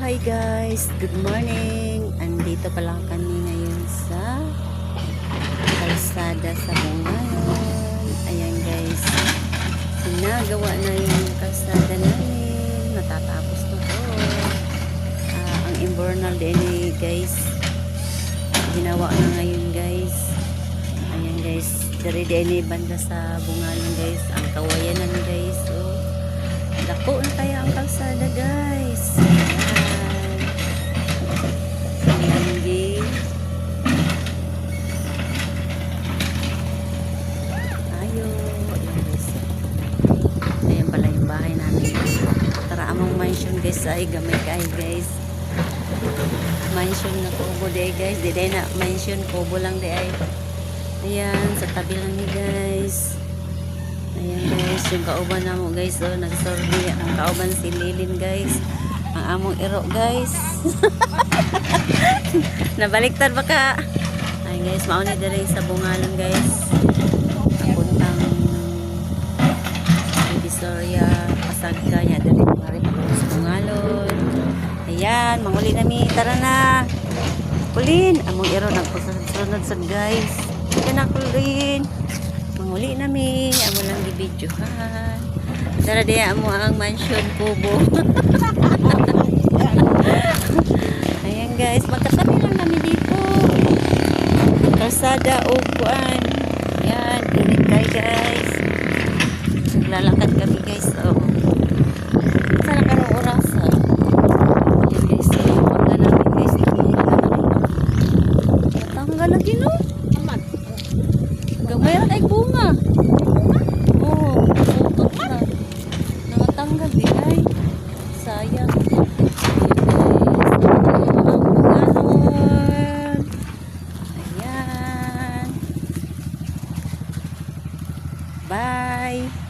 Hi guys, good morning. Andito pa lang kami ngayon sa kalsada sa Bunganon. Ayan guys, sinagawa na yung kalsada namin. Natatapos na po. Ang invernal din guys, ginawa na ngayon guys. Ayan guys, dari din banda sa Bunganon guys. Ang kawayanan guys. Oh, dako na kaya ang kalsada guys. Ayan pala yung bahay namin. Tara among mansion guys ay gamay kay guys. Mansion na kubo di guys. Di na mansion kubo lang di ay. Ayan sa tabi lang ni guys. Ayan guys yung kauban na mo guys. Oh, nagsorbi ang kauban si Lilin guys. Ang among iro guys. Nabaliktad ba ka? Ayan guys mauni diri sa Bunganon guys. Papuntang Divisoria, Pasagka niya dali mga rin sa Bunganon. Ayan, manguli nami, tara na. Kulin, among iro nagpasunod sad guys. Ayan na kulin. Manguli nami, amo lang gibidyohan. Tara diya amo ang mansion kubo. Ayan guys, magkatabi lang nami dito. Kalsada o kuan. Ayan, init kayo guys. Lalakad kami guys. Oh. Sana karong oras. Ayan guys. Pagka namin guys. Matanggal lagi no? Aman. Gamay rin ay bunga. Oo. Putot na. Nakatanggal di ay. Sayang. Ayan. Bye.